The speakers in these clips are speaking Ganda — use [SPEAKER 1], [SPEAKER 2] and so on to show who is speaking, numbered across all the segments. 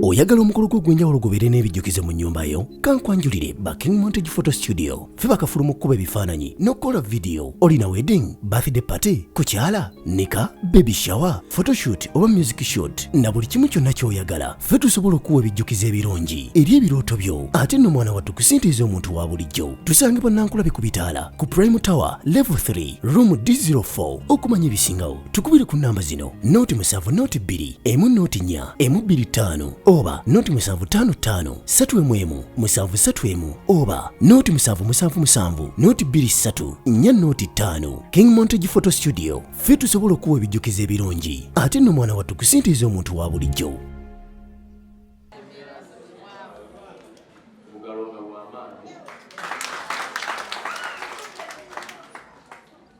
[SPEAKER 1] Oyagala omukolo gw'enjawulo gubeere n'ebijjukize mu nnyumba yo? Kankwanjulire ba King Montage Photo Studio. Ffe bakafuluma okukuba ebifaananyi n'okukola video. Olina wedding, birthday party, kukyala, nika, baby shower, photoshoot oba music shoot na buli kimu kyonna ky'oyagala. Ffe tusobola okuwa ebijjukize ebirungi eri ebirooto byo. Ate nno mwana wattu kusintiiza omuntu wa bulijjo. Tusangibwa Nankulabe ku Bitaala ku Prime Tower Level 3 Room D04. Okumanya ebisingawo tukubire ku namba zino: 0702 104 125 oba 0755 311 731 oba 0777 223 405. King Montage Photo Studio. Ffe tusobola okuwa ebijjukize ebirungi ate nno mwana wattu kusintiiza omuntu wa bulijjo.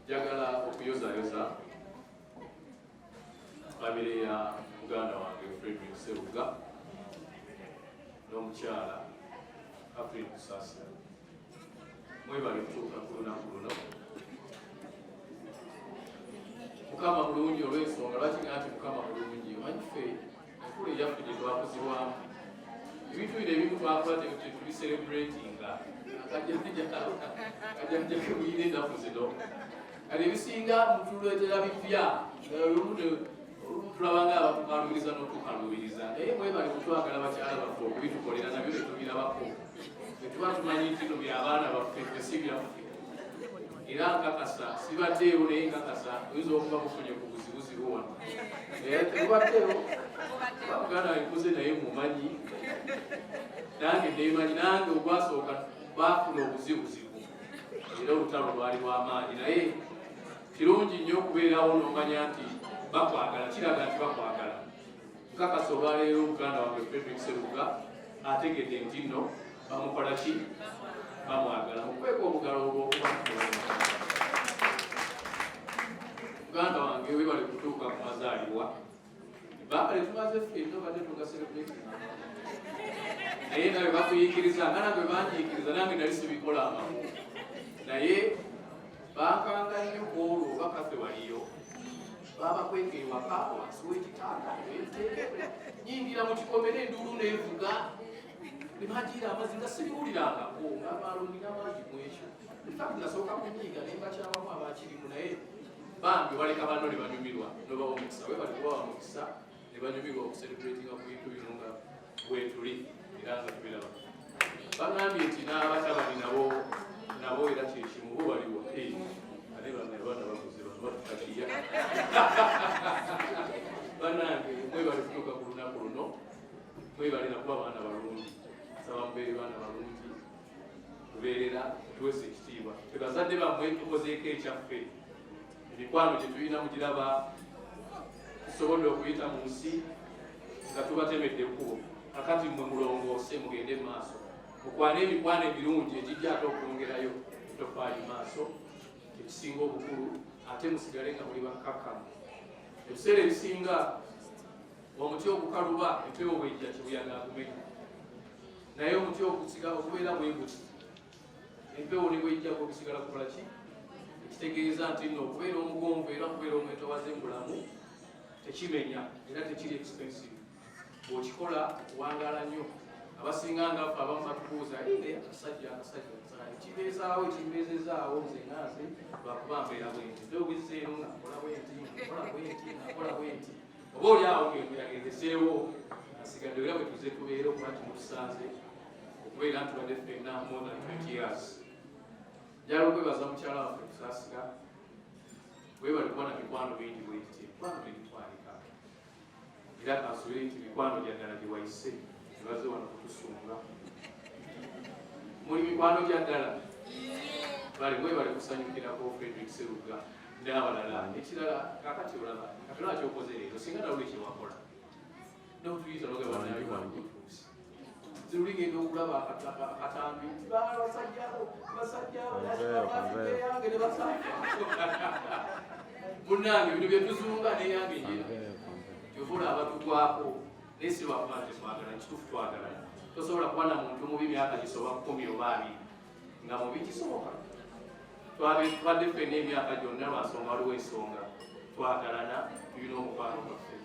[SPEAKER 2] Jagala okuyozayoza famire ya muganda wange Frederick Seruga n'omukyala April Kusasira. Mwebale kutuuka ku lunaku luno. Mukama mulungi olw'ensonga lwaki nti Mukama mulungi. Omanyi ffe enkulu eyaffe gye twakuzibwamu ebintu bino ebimu twakola tetubiserebulatinga akajjanja kemuyina ennaku zino. Kati ebisinga mutuleetera bipya tulabanga abatukalubiriza n'otukalubiriza naye mwebale kutwagala bakyala baffe okubitukolera nabyo tetubirabako tetuba tumanyi nti no byabaana baffe si byaffe era nkakasa sibaddeewo naye nkakasa oyinza okuba mufunye ku buzibuzibu wano tebaddeewo muganda ekuze naye mumanyi nange nemanyi nange ogwasooka baafuna obuzibuzibu era olutalo lwali lw'amaanyi naye kirungi nnyo okubeerawo n'omanya nti bakwagala kiraga nti bakwagala. Nkakasa olwaleero muganda wange Frederick Seruga ategedde nti nno bamukola ki bamwagala mukweka obugalo obwokuba muganda wange webale kutuuka ku mazaalibwa baakale tumaze ffenno badde tugaserebuleti naye nawe bakuyikiriza nga nange banjiyikiriza nange nali sibikola amamu naye bankanga nnyo ku olwo bakafe waliyo babakweka ewaka wansi w'ekitanda nyingira mu kikomere enduulu neevuga nebagira amazzi nga sibiwulirangako nga balumina mangi mu ekyo efakti nasooka kunyiiga naye bakyawamu abakirimu naye bambi baleka banno ne banyumirwa nobawa omukisa webali kubawa mukisa ne banyumirwa okuserebulatinga ku bintu bino nga bwetuli era nga tubiraba. Bagambye nti n'abatabani nabo era kyekimu bo baliwo ate banabaana bakuze bano batukakiya banange mwebale kutuuka ku lunaku luno mwebale nakuba baana balungi saba mubeere baana balungi tubeerera tuwesa ekitiibwa twebazadde bammwe tukozeeko ekyaffe emikwano gye tulina mugiraba tusobodde okuyita mu nsi nga tubatemedde ekkubo kakati mmwe mulongoose mugende mu maaso mukwane emikwano ebirungi egijja ate okwongerayo tofaayi maaso ekisinga obukulu ate musigale nga muli bakkakkamu. Ebiseera ebisinga omuti ogukaluba empewo bwejja kibuyaga agumenya naye omuti okubeera bweguti empewo ne bwejja okusigala kukola ki ekitegeeza nti nno okubeera omugonvu era okubeera omwetowaze mulamu tekimenya era tekiri expensive bw'okikola wangala nnyo. Abasinga nga ffe abamu batubuuza naye akasajja kibeezaawo ekimbeezezaawo nze naaze lwakuba mbeera bwenti ndogezeero nga nkola bwenti nakola bwenti oba oli awo ngendo yagendeseewo asigadde era bwe tuze tubeere okuba kimutusanze okubeera ntubadde ffenna more than 20 years. Njala okwebaza mukyala waffe Kusaasira webali kubona mikwano bingi bwenti mikwano tegitwalika era kansubire nti mikwano gyaddala gye wayise baze wano kutusunga muli mikwano gya ddala bali mwebale kusanyukirako Frederick Seruga n'abalala. Ekirala kakati olaba katolaba kyokoze leero singa nawule kyewakola notuyiza nogebanayuwangutuusi ziruligenda okulaba akatambi basajjayange ne basajja munnange bino byetuzunga neyange njera kyovola abatugwako naye si lwakuba nti twagala kituufu twagala tosobola kuba na muntu mubi myaka gisoba 10 oba 20 nga mubi kisoboka twabadde ffenna emyaka gyonna lwansonga waliwo ensonga twagalana tulina omukwano gwaffe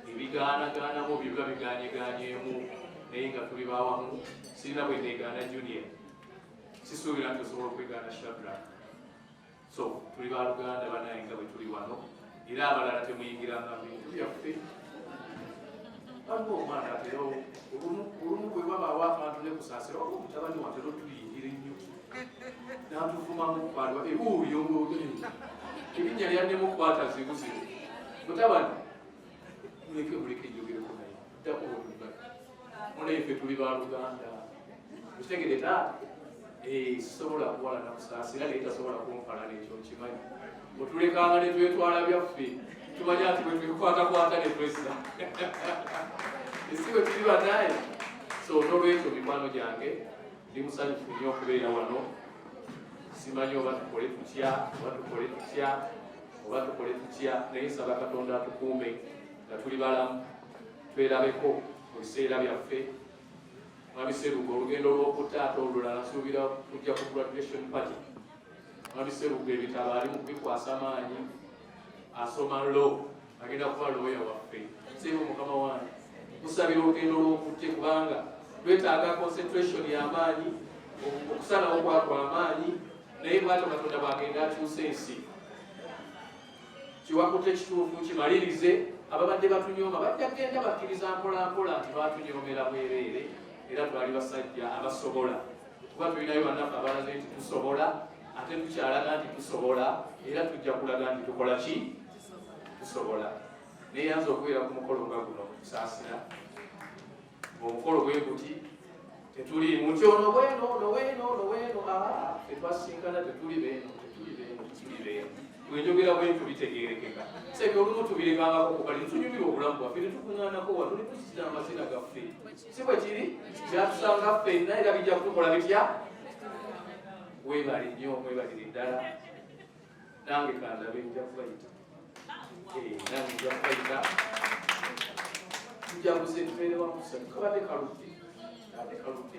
[SPEAKER 2] ebigaanagaanamu biba bigaanyegaanyeemu naye nga tuli bawamu sirina bwe neegaana Junior sisuubira nti osobola okwegaana Shadrack. So tuli baluganda banaye nga bwe tuli wano era abalala temuyingiranga bintu byaffe. Waliwo omwana atera olumu bwe babaawo akantu ne kusaasira waliwo omutabani watera otuyingira ennyo n'atuvumamu kwalwa ebuuyo erinnya lyannemukwata zibuzibu mutabani muleke njogereko naye ddako munaye ffe tuli baluganda okitegere taata sisobola kuwalana kusaasira naye tasobola kunfalana ekyo nkimanyi otulekanga ne twetwala byaffe tumanye ati bwe twekwatakwata ne twesa esi bwe tuli banaye. So n'olwekyo mikwano gyange ndi musanyufu nnyo okubeera wano. Simanyi oba tukole tutya naye nsaba Katonda atukuume nga tuli balamu twerabeko mu biseera byaffe. Mwami Sserugo olugendo lw'okutaata olulala nsuubira kujja ku graduation party. Mwami Sserugo ebitabo ali mu kubikwasa maanyi asoma law agenda kuba lawyer waffe. Seebo mukama wange kusabira olugendo lw'okutte kubanga twetaaga concentration y'amaanyi okusalawo kwamaanyi naye bw'atyo Katonda bw'agenda akyusa ensi kiwakutte kituufu kimalirize. Ababadde batunyooma bajja kgenda bakkiriza mpolampola nti batunyoomera bwereere era twali basajja abasobola kuba tulinayo bannaffe abalaze nti tusobola ate tukyalaga nti tusobola era tujja kulaga nti tukola ki tusobola. Neyanza okubeera ku mukolo nga guno kusaasira omukolo bwe guti tetuli muti ono bweno tetwasinkana tetuli beeno bwenjogera bwentu bitegeerekeka sebi olumu tubirekangako kukali tunyumira obulamu bwaffe netukuŋŋaanako wano netusitira amazina gaffe si bwe kiri kyatusanga ffenna era bijja kutukola bitya. Weebale nnyo mwebalire ddala nange kandabe nja kubayita tujaguze tubeere wamusa kabadde kaludde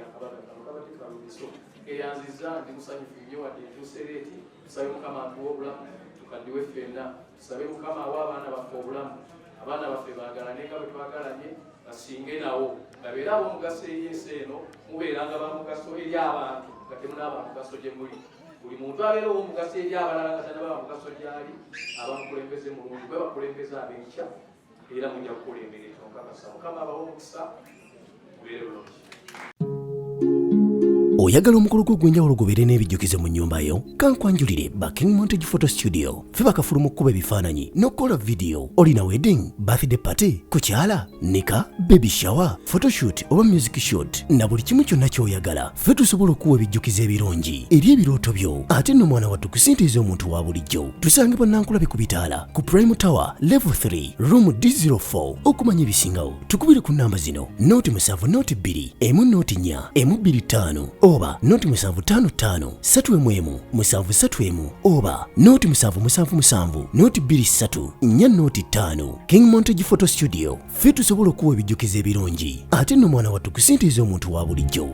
[SPEAKER 2] akabaga kano kabadde kaludde. So eyanziza ndi musanyufu nnyo wadde entuusereeti tusabe Mukama atuwa obulamu tukaddiwe ffenna tusabe Mukama awa abaana baffe obulamu abaana baffe baagalane nga bwe twagalanye basinge nawo babeere ab'omugaso eri ensi eno mubeeranga bamugaso eri abantu nga temunaaba mugaso gye muli. Buli muntu abeera ow'omugaso eri abalala nga tanaba mugaso gy'ali abamukulembeze mulungi bwe bakulembeze ab'enkya era mujja kukulembera ekyo nkakasa. Mukama abawe omukisa mubeere bulungi.
[SPEAKER 1] Oyagala omukolo gw'ogwenjawulo gubeere n'ebijjukizo mu nnyumba yo? Kankwanjulire Backing Montage Photo Studio. Ffe bakafulu mu kkuba ebifaananyi n'okukola vidiyo. Olina wedding, birthday party, kukyala, nika, baby shower, photoshoot oba music shoot na buli kimu kyonna ky'oyagala. Ffe tusobola okuwa ebijjukizo ebirungi eri ebirooto byo ate nno mwana wattu kusintiiza omuntu wa bulijjo. Tusange Bannankulabe ku Bitaala ku Prime Tower Level 3 Room D04. Okumanya ebisingawo tukubire ku nnamba zino: 0702 104 125 oba 0755 311 731 oba 0777 223 405. King Montage Photo Studio. Ffe tusobola okuwa ebijjukizo ebirungi ate nno mwana wattu kusintiiza omuntu wa bulijjo.